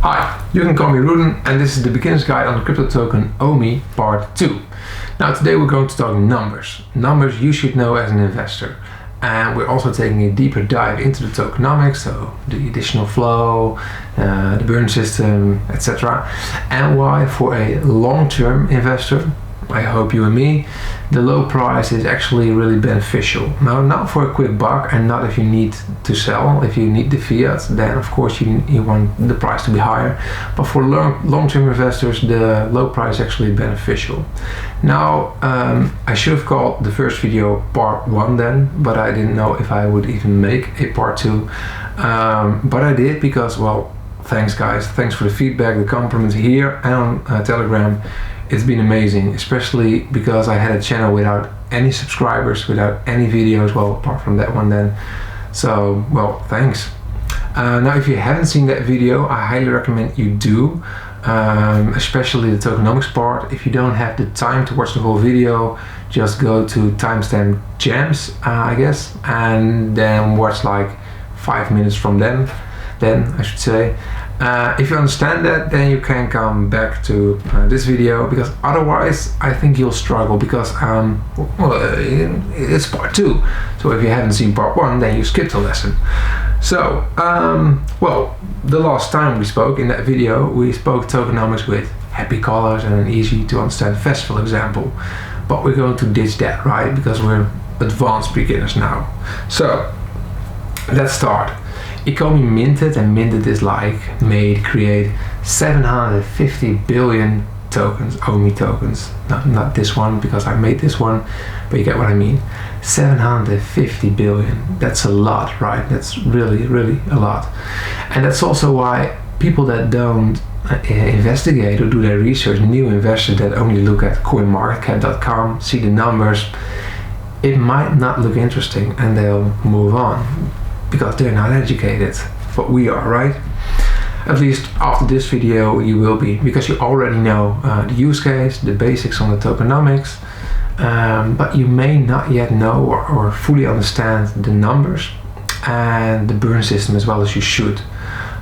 Hi, you can call me Ruden, and this is the beginner's guide on the crypto token OMI Part II. Now today we're going to talk numbers. Numbers you should know as an investor. And we're also taking a deeper dive into the tokenomics, so the additional flow, the burn system, etc. And why for a long-term investor, I hope you and me, the low price is actually really beneficial. Now, not for a quick buck and not if you need to sell. If you need the fiat, then of course you want the price to be higher. But for long-term investors, the low price is actually beneficial. Now, I should have called the first video Part 1 then, but I didn't know if I would even make a Part 2. But I did because, well, thanks guys. Thanks for the feedback, the compliments here and on Telegram. It's been amazing, especially because I had a channel without any subscribers, without any videos, well, apart from that one then. So, well, thanks. Now, if you haven't seen that video, I highly recommend you do, especially the tokenomics part. If you don't have the time to watch the whole video, just go to timestamp gems, I guess, and then watch like 5 minutes from then I should say. If you understand that, then you can come back to this video, because otherwise I think you'll struggle, because it's Part 2. So if you haven't seen Part 1, then you skipped a lesson. So, well, the last time we spoke in that video, we spoke tokenomics with happy colors and an easy to understand festival example. But we're going to ditch that, right? Because we're advanced beginners now. So, let's start. ECOMI minted, and minted is like create 750 billion tokens, OMI tokens. Not this one, because I made this one, but you get what I mean. 750 billion, that's a lot, right? That's really, really a lot. And that's also why people that don't investigate or do their research, new investors that only look at coinmarketcap.com, see the numbers, it might not look interesting and they'll move on. Because they're not educated, but we are, right? At least after this video you will be, because you already know the use case, the basics on the tokenomics, but you may not yet know or fully understand the numbers and the burn system as well as you should.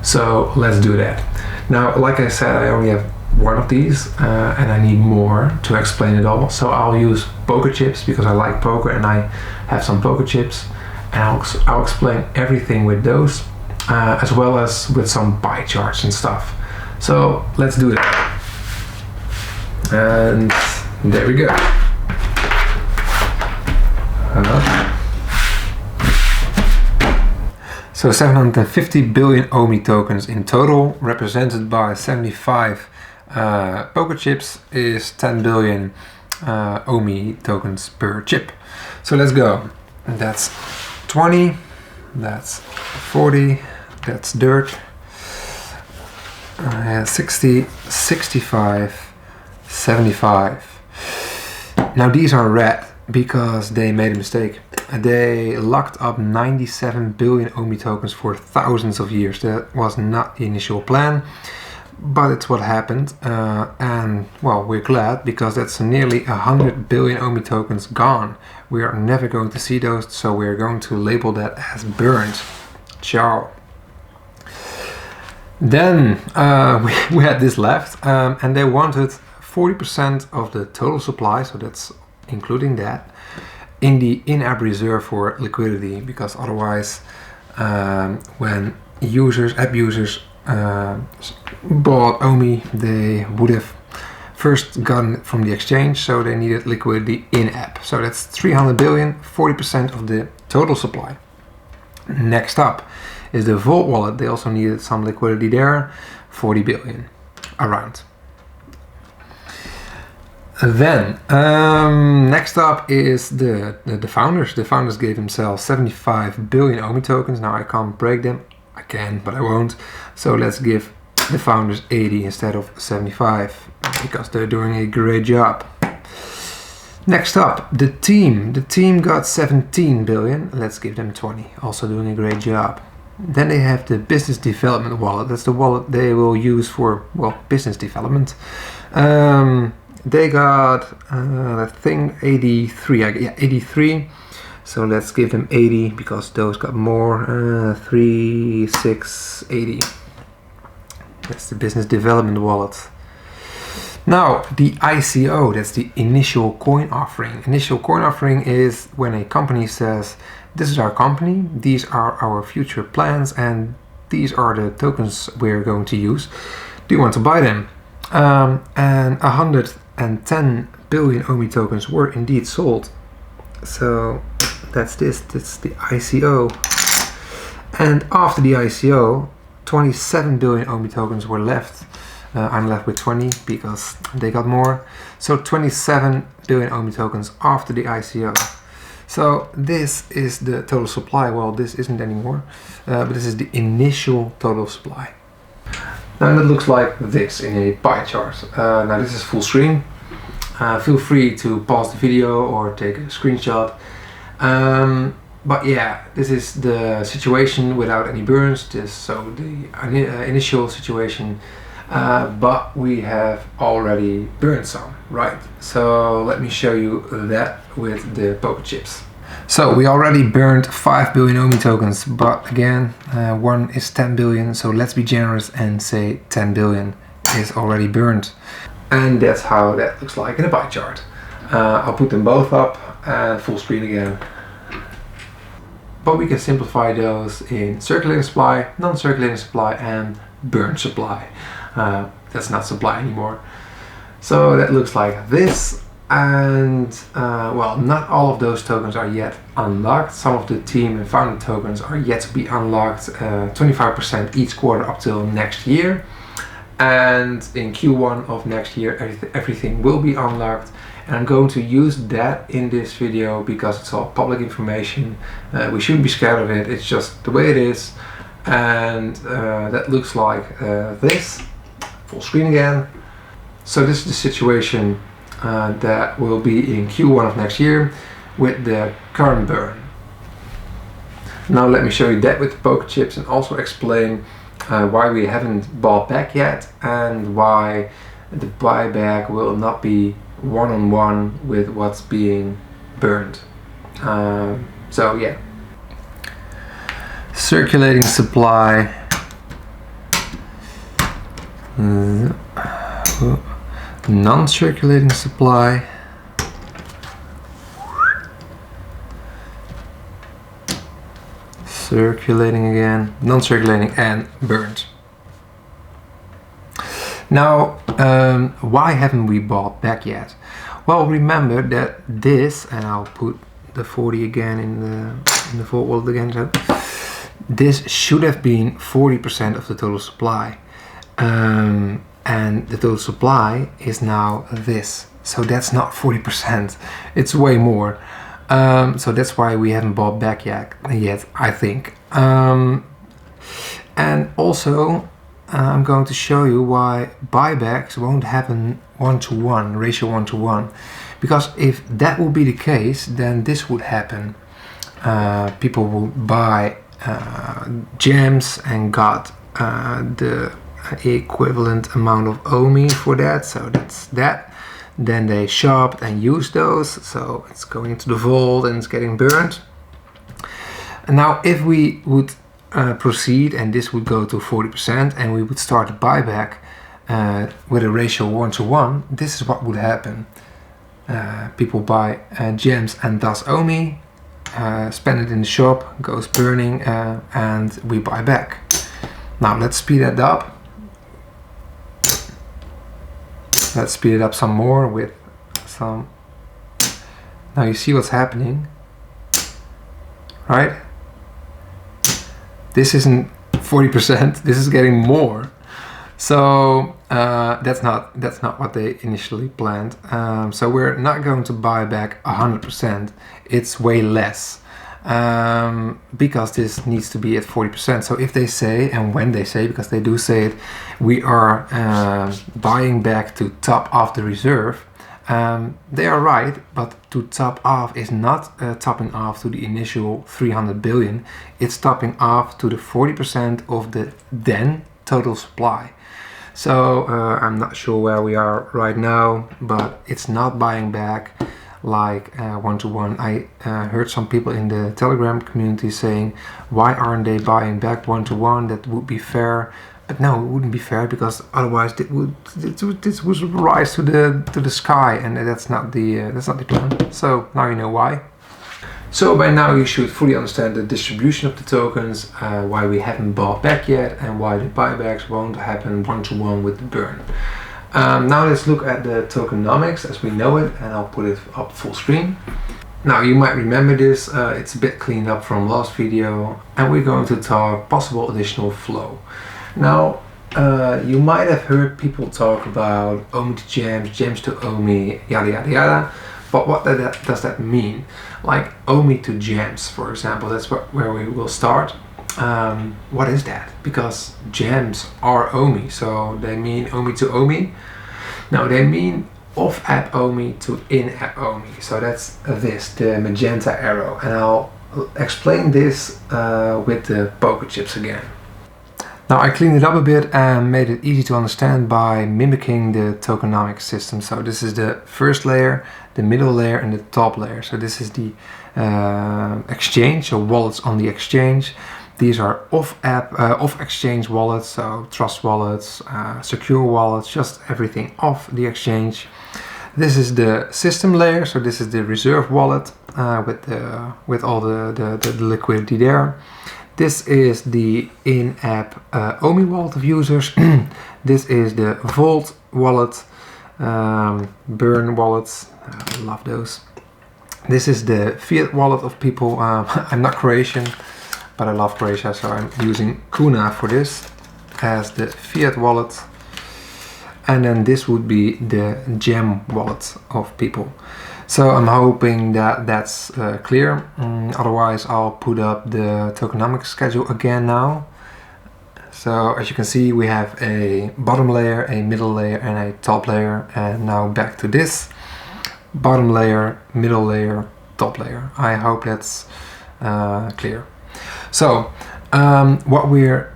So let's do that. Now, like I said, I only have one of these and I need more to explain it all. So I'll use poker chips because I like poker and I have some poker chips. And I'll explain everything with those, as well as with some pie charts and stuff. So let's do that. And there we go. So 750 billion OMI tokens in total, represented by 75 poker chips, is 10 billion OMI tokens per chip. So let's go. That's 20, that's 40, that's dirt, 60, 65, 75. Now these are red because they made a mistake. They locked up 97 billion OMI tokens for thousands of years. That was not the initial plan, but it's what happened, and well, we're glad, because that's nearly 100 billion OMI tokens gone. We are never going to see those, so we're going to label that as burned. Ciao. Then we had this left, and they wanted 40% of the total supply, so that's including that, in the in-app reserve for liquidity, because otherwise when app users bought OMI, they would have first gotten it from the exchange, so they needed liquidity in-app. So that's 300 billion, 40% of the total supply. Next up is the Vault wallet. They also needed some liquidity there, 40 billion around. Then next up is the founders. The founders gave themselves 75 billion OMI tokens. Now I can't break them. I can, but I won't. So let's give the founders 80 instead of 75, because they're doing a great job. Next up, the team. The team got 17 billion. Let's give them 20. Also doing a great job. Then they have the business development wallet. That's the wallet they will use for, well, business development. They got, I think, 83. Yeah, 83. So let's give them 80 because those got more. 3, 6, 80. That's the business development wallet. Now, the ICO, that's the initial coin offering. Initial coin offering is when a company says, this is our company, these are our future plans, and these are the tokens we're going to use. Do you want to buy them? And 110 billion OMI tokens were indeed sold. So that's the ICO. And after the ICO, 27 billion OMI tokens were left. I'm left with 20 because they got more. So 27 billion OMI tokens after the ICO. So this is the total supply. Well, this isn't anymore, but this is the initial total supply. Now it looks like this in a pie chart. Now this is full screen. Feel free to pause the video or take a screenshot. But yeah, this is the situation without any burns. So the initial situation, but we have already burned some, right? So let me show you that with the poker chips. So we already burned 5 billion OMI tokens, but again, one is 10 billion. So let's be generous and say 10 billion is already burned. And that's how that looks like in a pie chart. I'll put them both up and full screen again. But we can simplify those in circulating supply, non-circulating supply, and burn supply. That's not supply anymore. So that looks like this. And well, not all of those tokens are yet unlocked. Some of the team and founder tokens are yet to be unlocked, 25% each quarter up till next year. And in Q1 of next year, everything will be unlocked. And I'm going to use that in this video because it's all public information. We shouldn't be scared of it. It's just the way it is. And that looks like this. Full screen again. So this is the situation that will be in Q1 of next year with the current burn. Now let me show you that with the poker chips and also explain why we haven't bought back yet and why the buyback will not be one-on-one with what's being burned. So yeah. Circulating supply. Non-circulating supply. Circulating again, non-circulating, and burned. Now, why haven't we bought back yet? Well, remember that this, and I'll put the 40 again in the vault wallet again. So this should have been 40% of the total supply, and the total supply is now this. So that's not 40%. It's way more. So that's why we haven't bought back yet, I think. And also, I'm going to show you why buybacks won't happen one-to-one, ratio one-to-one. Because if that would be the case, then this would happen. People would buy gems and got the equivalent amount of OMI for that. So that's that. Then they shopped and used those, so it's going into the vault and it's getting burned. And now if we would proceed and this would go to 40% and we would start a buyback with a ratio 1-to-1, this is what would happen. People buy gems and thus OMI, spend it in the shop, goes burning, and we buy back. Now let's speed that up. Let's speed it up some more with some. Now you see what's happening, right? This isn't 40%. This is getting more. So that's not what they initially planned. So we're not going to buy back 100%. It's way less. Because this needs to be at 40%. So if they say, and when they say, because they do say it, we are buying back to top off the reserve, they are right, but to top off is not topping off to the initial 300 billion, it's topping off to the 40% of the then total supply. So I'm not sure where we are right now, but it's not buying back like one-to-one. I heard some people in the Telegram community saying, why aren't they buying back one-to-one? That would be fair. But no, it wouldn't be fair, because otherwise this would rise to the sky, and that's not the plan. So now you know why. So by now you should fully understand the distribution of the tokens, why we haven't bought back yet, and why the buybacks won't happen one-to-one with the burn. Now let's look at the tokenomics as we know it, and I'll put it up full screen. Now you might remember this, it's a bit cleaned up from last video, and we're going to talk possible additional flow. Now you might have heard people talk about OMI to gems, gems to OMI, yada yada yada. But what does that mean? Like OMI to gems, for example, that's where we will start. What is that? Because gems are OMI, so they mean OMI to OMI. No, they mean off-app OMI to in-app OMI. So that's this, the magenta arrow. And I'll explain this with the poker chips again. Now I cleaned it up a bit and made it easy to understand by mimicking the tokenomic system. So this is the first layer, the middle layer and the top layer. So this is the exchange, so wallets on the exchange. These are off-exchange wallets, so trust wallets, secure wallets, just everything off the exchange. This is the system layer, so this is the reserve wallet with all the liquidity there. This is the in-app OMI wallet of users. This is the Vault wallet, Burn wallets, I love those. This is the fiat wallet of people. I'm not Croatian, but I love Croatia, so I'm using Kuna for this as the fiat wallet. And then this would be the gem wallet of people. So I'm hoping that that's clear. Otherwise I'll put up the tokenomics schedule again now. So as you can see, we have a bottom layer, a middle layer and a top layer. And now back to this. Bottom layer, middle layer, top layer. I hope that's clear. So what we're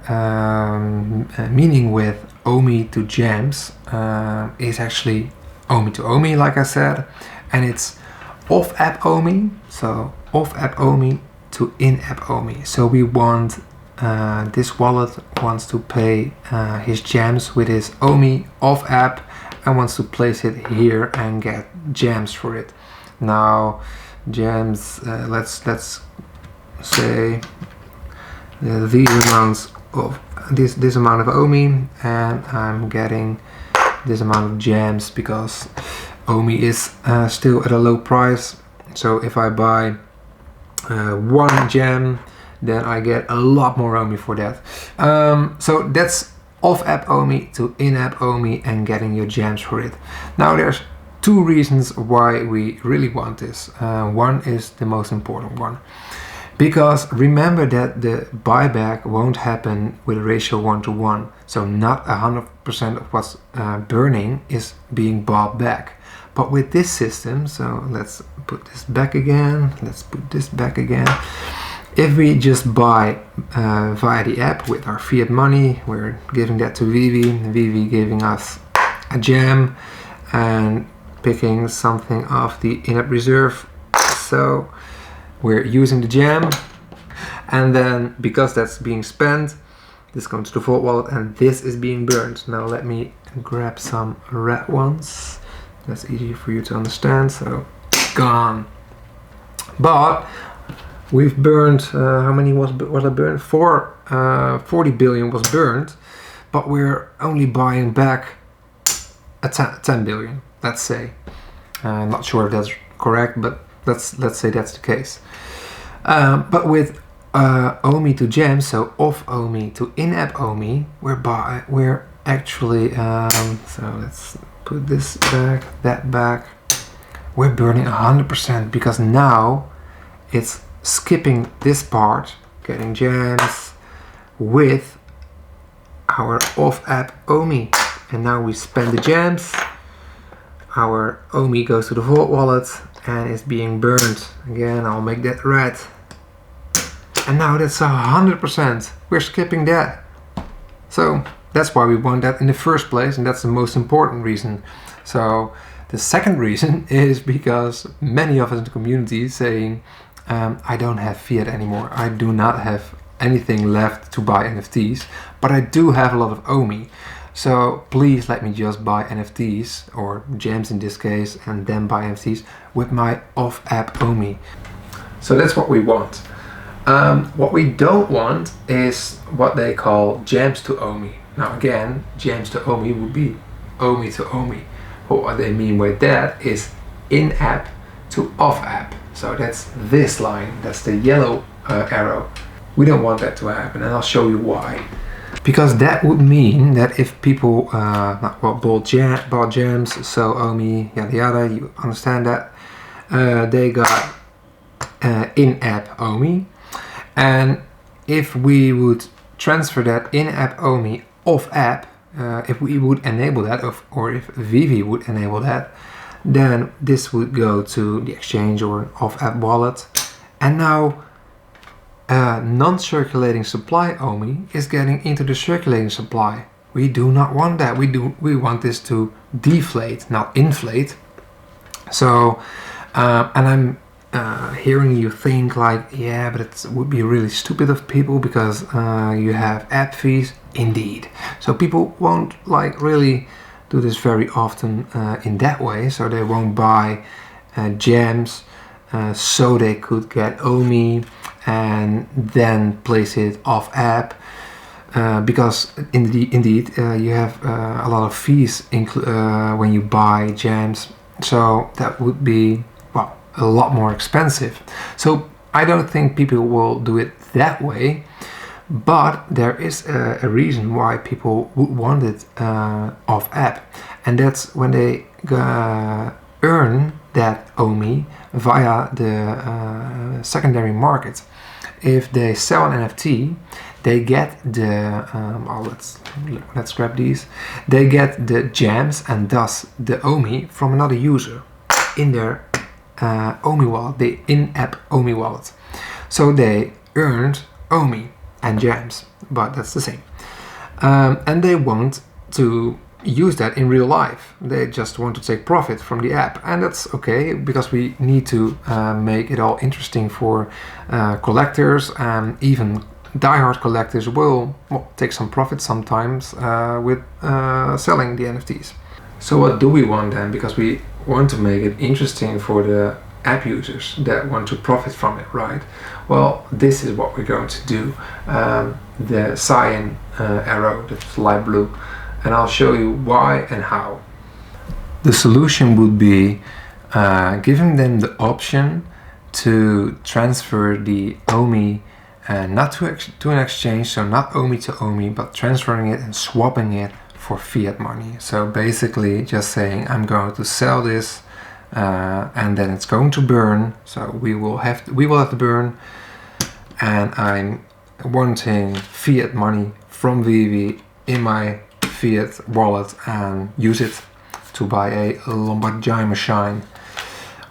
meaning with OMI to gems is actually OMI to OMI, like I said. And it's off-app OMI, so off-app OMI to in-app OMI. So we want, this wallet wants to pay his gems with his OMI off-app and wants to place it here and get gems for it. Now, gems, let's say these amounts of this amount of OMI, and I'm getting this amount of gems because OMI is still at a low price. So if I buy one gem, then I get a lot more OMI for that. So that's off-app OMI to in-app OMI and getting your gems for it. Now there's two reasons why we really want this. One is the most important one. Because remember that the buyback won't happen with a ratio 1-to-1. So not 100% of what's burning is being bought back. But with this system, so let's put this back again, let's put this back again. If we just buy via the app with our fiat money, we're giving that to VeVe, VeVe giving us a gem and picking something off the in-app reserve. So we're using the gem, and then because that's being spent, this goes to the Vault wallet and this is being burned. Now let me grab some red ones. That's easier for you to understand. So gone. But we've burned, how many was it burned? 40 billion was burned, but we're only buying back a 10 billion, let's say. I'm not sure if that's correct, but let's say that's the case. But with OMI to gems, so off OMI to in-app OMI, we're actually, so let's put this back, that back. We're burning 100% because now it's skipping this part, getting gems with our off-app OMI. And now we spend the gems, our OMI goes to the Vault wallet and is being burned. Again, I'll make that red. And now that's 100%. We're skipping that. So that's why we want that in the first place, and that's the most important reason. So the second reason is because many of us in the community saying, I don't have fiat anymore. I do not have anything left to buy NFTs, but I do have a lot of OMI. So please let me just buy NFTs, or gems in this case, and then buy NFTs with my off-app OMI. So that's what we want. What we don't want is what they call gems to OMI. Now again, gems to OMI would be OMI to OMI. But what they mean by that is in-app to off-app. So that's this line, that's the yellow arrow. We don't want that to happen, and I'll show you why. Because that would mean that if people bought gems, so OMI, yada yada, you understand that, they got in-app OMI, and if we would transfer that in-app OMI off-app, if we would enable that, or if VeVe would enable that, then this would go to the exchange or an off-app wallet, and now non-circulating supply OMI is getting into the circulating supply. We do not want that. We want this to deflate, not inflate. So, and I'm hearing you think like, yeah, but it would be really stupid of people because you have app fees. Indeed. So people won't like really do this very often in that way. So they won't buy gems so they could get OMI and then place it off app, because indeed you have a lot of fees when you buy gems, so that would be, well, a lot more expensive. So I don't think people will do it that way, but there is a reason why people would want it off app, and that's when they earn that OMI via the secondary market. If they sell an NFT, they get the let's grab these. They get the gems and thus the OMI from another user in their OMI wallet, the in-app OMI wallet. So they earned OMI and gems, but that's the same. And they want to use that in real life. They just want to take profit from the app, and that's okay, because we need to make it all interesting for collectors, and even diehard collectors will take some profit sometimes with selling the NFTs. So what do we want then? Because we want to make it interesting for the app users that want to profit from it, right? Well, this is what we're going to do. The cyan arrow, that's light blue, and I'll show you why and how. The solution would be giving them the option to transfer the OMI not to an exchange, so not OMI to OMI, but transferring it and swapping it for fiat money. So basically just saying, I'm going to sell this and then it's going to burn, so we will have to burn, and I'm wanting fiat money from VeVe in my fiat wallet and use it to buy a Lamborghini machine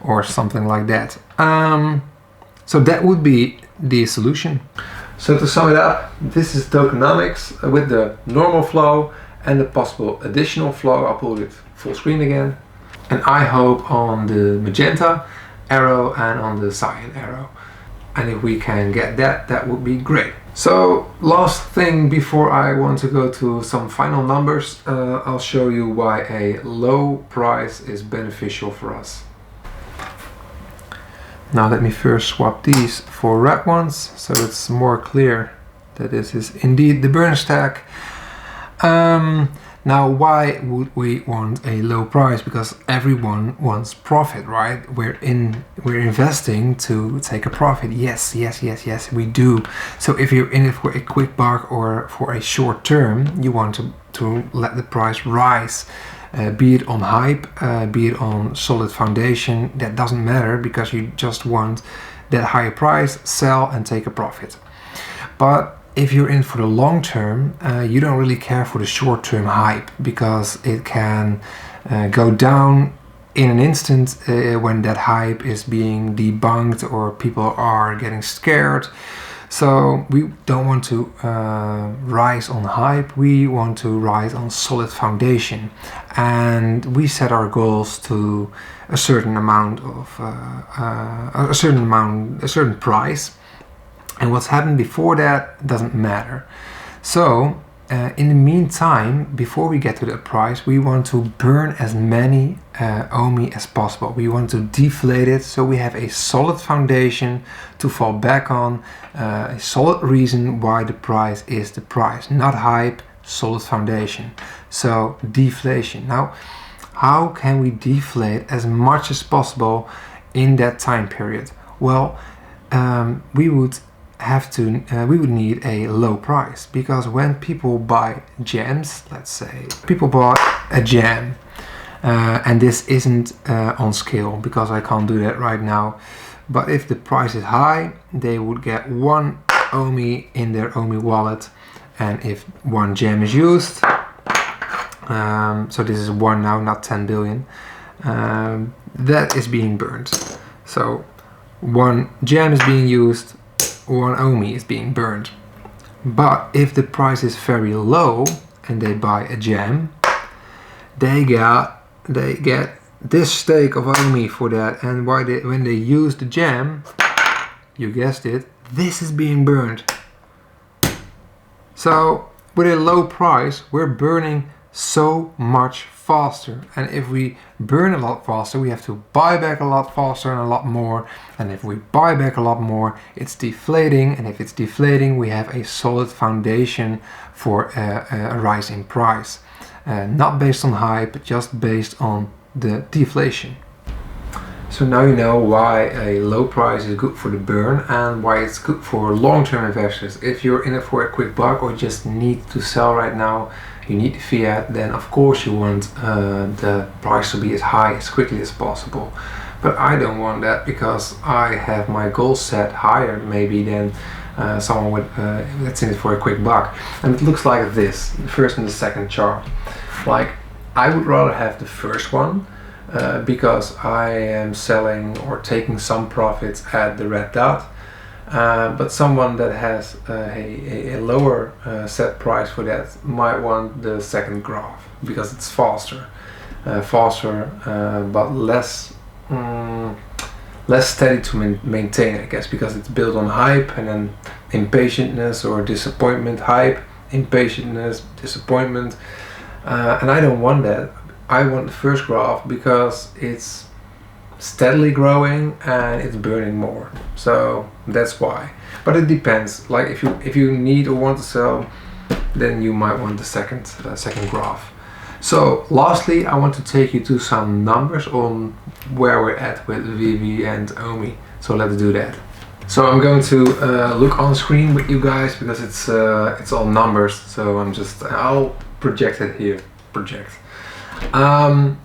or something like that. So that would be the solution. So to sum it up, this is Tokenomics with the normal flow and the possible additional flow. I'll put it full screen again, and I hope on the magenta arrow and on the cyan arrow, and if we can get that, that would be great. So last thing before I want to go to some final numbers, I'll show you why a low price is beneficial for us. Now let me first swap these for red ones, so it's more clear that this is indeed the burn stack. Now why would we want a low price? Because everyone wants profit, right? We're investing to take a profit. Yes, we do. So if you're in it for a quick buck or for a short term, you want to let the price rise. Be it on hype, be it on solid foundation, that doesn't matter, because you just want that higher price, sell and take a profit. But if you're in for the long term, you don't really care for the short term hype, because it can go down in an instant when that hype is being debunked or people are getting scared. So we don't want to rise on hype, we want to rise on solid foundation, and we set our goals to a certain amount of a certain price. And what's happened before that doesn't matter. So in the meantime, before we get to that price, we want to burn as many OMI as possible. We want to deflate it so we have a solid foundation to fall back on, a solid reason why the price is the price. Not hype, solid foundation. So deflation. Now, how can we deflate as much as possible in that time period? Well, we would need a low price, because when people buy gems, let's say people bought a gem, and this isn't on scale because I can't do that right now, but if the price is high, they would get 1 OMI in their OMI wallet, and if 1 gem is used, so this is 1 now, not 10 billion, that is being burned. So 1 gem is being used, 1 OMI is being burned. But if the price is very low and they buy a gem, they get this stake of OMI for that, and when they use the gem, you guessed it, this is being burned. So with a low price, we're burning so much faster, and if we burn a lot faster, we have to buy back a lot faster and a lot more, and if we buy back a lot more, it's deflating, and if it's deflating, we have a solid foundation for a rise in price, not based on hype, but just based on the deflation. So now you know why a low price is good for the burn and why it's good for long-term investors. If you're in it for a quick buck or just need to sell right now, you need fiat, then of course you want the price to be as high as quickly as possible. But I don't want that, because I have my goals set higher maybe than someone that's in it for a quick buck. And it looks like this, the first and the second chart. Like, I would rather have the first one, because I am selling or taking some profits at the red dot. But someone that has a lower set price for that might want the second graph, because it's faster, but less steady to maintain, I guess, because it's built on hype and then impatientness or disappointment. Hype, impatientness, disappointment, and I don't want that. I want the first graph because it's steadily growing and it's burning more, so that's why. But it depends. Like if you need or want to sell, then you might want the second graph. So lastly, I want to take you to some numbers on where we're at with VeVe and OMI. So let's do that. So I'm going to look on screen with you guys, because it's all numbers. So I'll project it here. Project.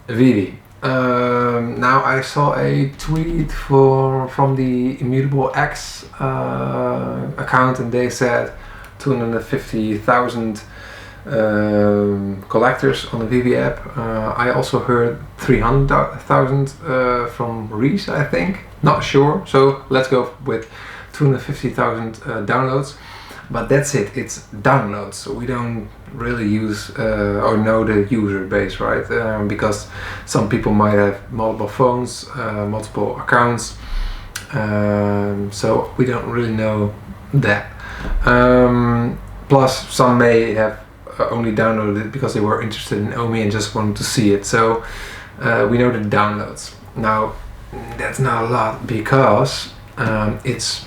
VeVe. Now I saw a tweet from the Immutable X account, and they said 250,000 collectors on the VeVe app. I also heard 300,000 from Reese, I think. Not sure. So let's go with 250,000 downloads. But that's it, it's downloads. So we don't really use or know the user base, right? Because some people might have multiple phones, multiple accounts, so we don't really know that. Plus some may have only downloaded it because they were interested in OMI and just wanted to see it. So we know the downloads. Now that's not a lot, because it's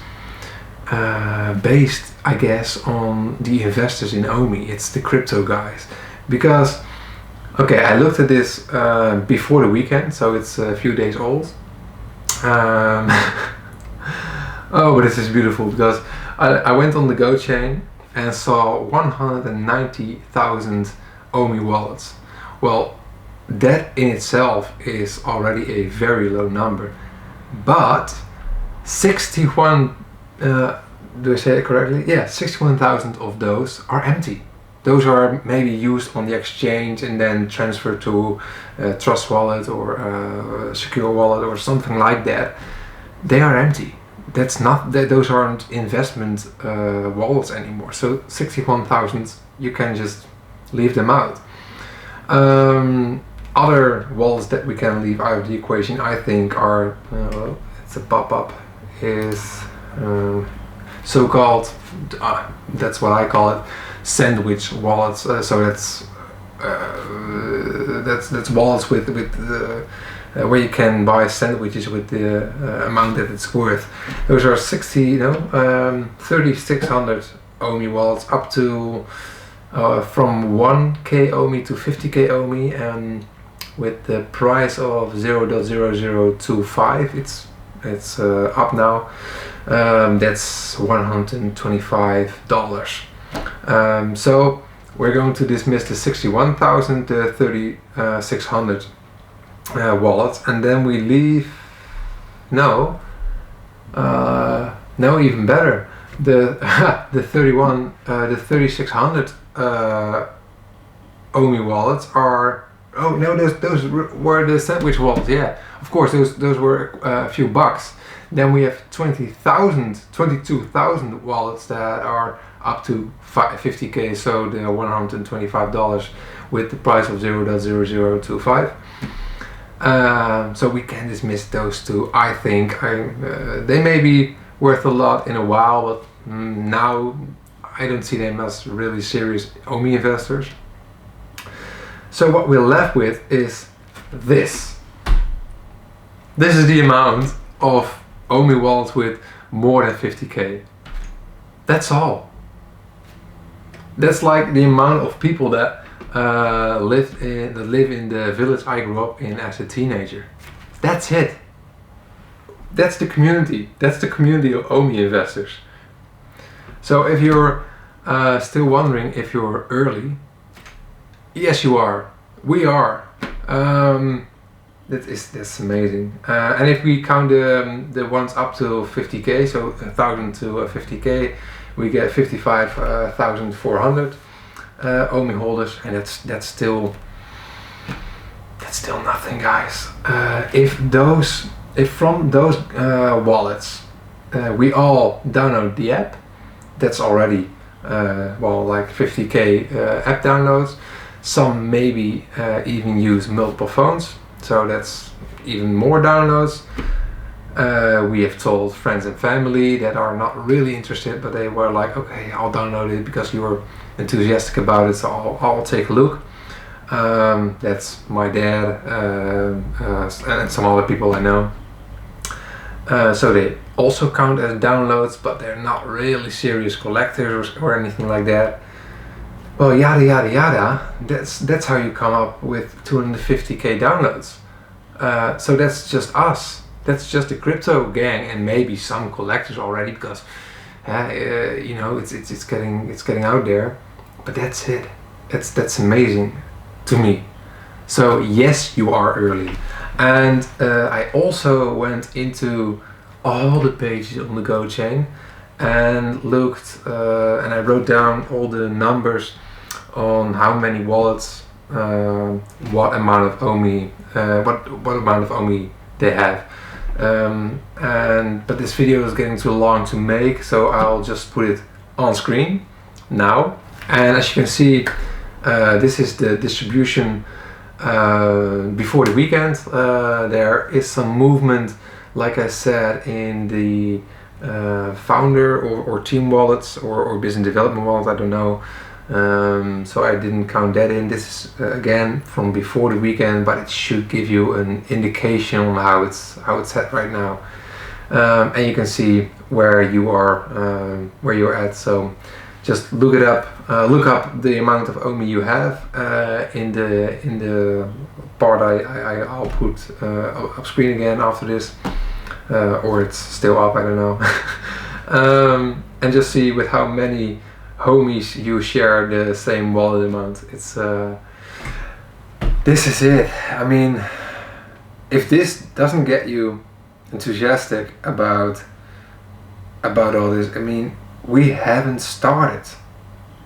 based, I guess, on the investors in OMI. It's the crypto guys. Because, okay, I looked at this before the weekend, so it's a few days old. Oh, but this is beautiful, because I went on the Go chain and saw 190,000 OMI wallets. Well, that in itself is already a very low number. But 61 do I say it correctly? Yeah, 61,000 of those are empty. Those are maybe used on the exchange and then transferred to Trust Wallet or Secure Wallet or something like that. They are empty. Those aren't investment wallets anymore. So 61,000, you can just leave them out. Other wallets that we can leave out of the equation, I think, are it's a pop-up, is so-called, that's what I call it, sandwich wallets. So that's wallets with where you can buy sandwiches with the amount that it's worth. Those are 3,600 OMI wallets up to from 1k OMI to 50k OMI, and with the price of 0.0025, it's up now. That's $125. So we're going to dismiss the 61,000, the 3,600 wallets, and then we leave. No, even better. The 3,600 OMI wallets are. Oh no, those were the sandwich wallets. Yeah, of course, those were a few bucks. Then we have 22,000 wallets that are up to 50k, so they're $125 with the price of 0.0025. So we can dismiss those two. I think they may be worth a lot in a while, but now I don't see them as really serious OMI investors. So what we're left with is this. This is the amount of OMI wallets with more than 50k. That's all. That's like the amount of people that live in the village I grew up in as a teenager. That's it. That's the community. That's the community of OMI investors. So if you're still wondering if you're early, yes, you are. We are. That's amazing. And if we count the ones up to 50k, so 1,000 to 50k, we get 55,400 OMI holders, and that's still nothing, guys. If from those wallets we all download the app, that's already like 50k app downloads. Some maybe even use multiple phones, so that's even more downloads. We have told friends and family that are not really interested, but they were like, okay, I'll download it because you're enthusiastic about it, so I'll take a look. That's my dad and some other people I know. So they also count as downloads, but they're not really serious collectors or anything like that. Well, yada yada yada. That's how you come up with 250k downloads. So that's just us. That's just the crypto gang, and maybe some collectors already, because it's getting out there. But that's it. That's amazing to me. So yes, you are early. And I also went into all the pages on the Go chain and looked, and I wrote down all the numbers on how many wallets, what amount of OMI, what amount of OMI they have. But this video is getting too long to make, so I'll just put it on screen now. And as you can see, this is the distribution before the weekend. There is some movement, like I said, in the founder or team wallets or business development wallets, I don't know. So I didn't count that in. This is again from before the weekend, but it should give you an indication on how it's set right now. And you can see where you are, where you're at. So just look it up. Look up the amount of OMI you have in the part I'll put up screen again after this, or it's still up. I don't know. And just see with how many homies you share the same wallet amount. It's this is it. I mean, if this doesn't get you enthusiastic about all this, I mean, we haven't started.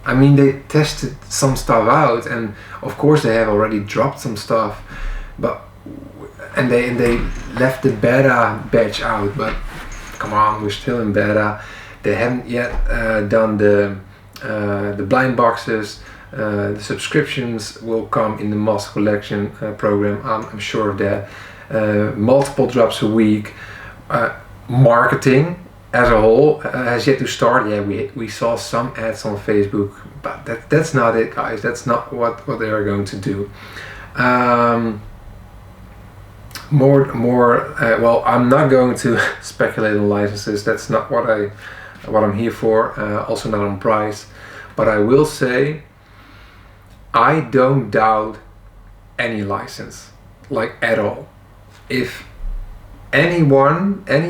I mean, they tested some stuff out, and of course they have already dropped some stuff, but and they left the beta batch out, but come on, we're still in beta. They haven't yet done the blind boxes. The subscriptions will come in the Master Collection program. I'm sure of that. Multiple drops a week. Marketing as a whole has yet to start. Yeah, we saw some ads on Facebook, but that's not it, guys. That's not what they are going to do. Well, I'm not going to speculate on licenses. That's not what I'm here for. Also not on price, but I will say I don't doubt any license, like at all. If any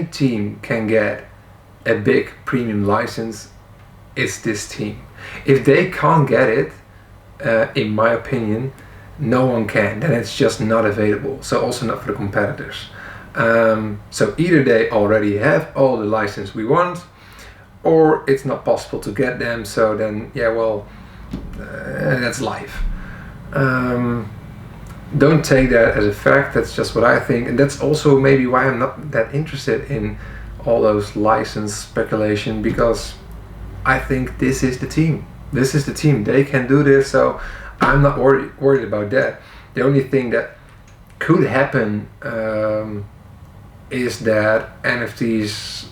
team can get a big premium license, it's this team. If they can't get it, in my opinion, no one can. Then it's just not available. So also not for the competitors. So either they already have all the license we want, or it's not possible to get them. So then, yeah, well, that's life. Don't take that as a fact. That's just what I think, and that's also maybe why I'm not that interested in all those license speculation, because I think this is the team. This is the team. They can do this, so I'm not worried about that. The only thing that could happen is that NFTs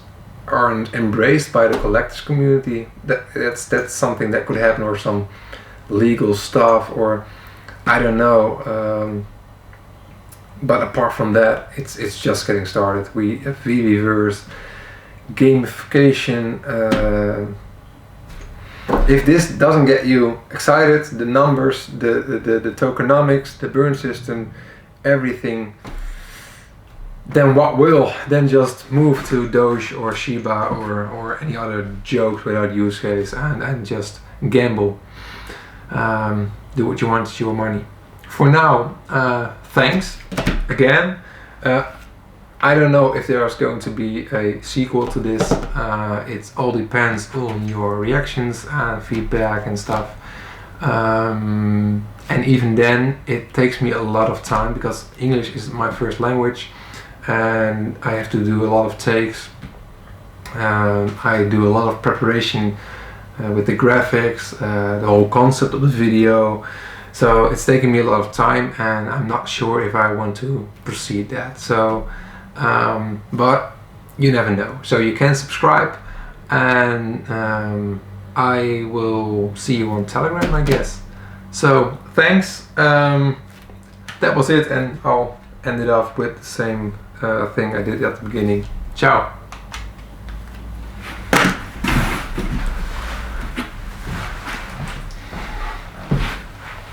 aren't embraced by the collectors community. That's something that could happen, or some legal stuff, or I don't know. But apart from that, it's just getting started. We have VeVe gamification. If this doesn't get you excited, the numbers, the tokenomics, the burn system, everything, then what will? Then just move to Doge or Shiba or any other jokes without use case, and just gamble. Do what you want, it's your money. For now, thanks again. I don't know if there's going to be a sequel to this. It all depends on your reactions and feedback and stuff. And even then, it takes me a lot of time, because English is my first language and I have to do a lot of takes. I do a lot of preparation with the graphics, the whole concept of the video. So it's taking me a lot of time, and I'm not sure if I want to proceed that. So, but you never know. So you can subscribe, and I will see you on Telegram, I guess. So thanks. That was it, and I'll end it off with the same thing I did at the beginning. Ciao.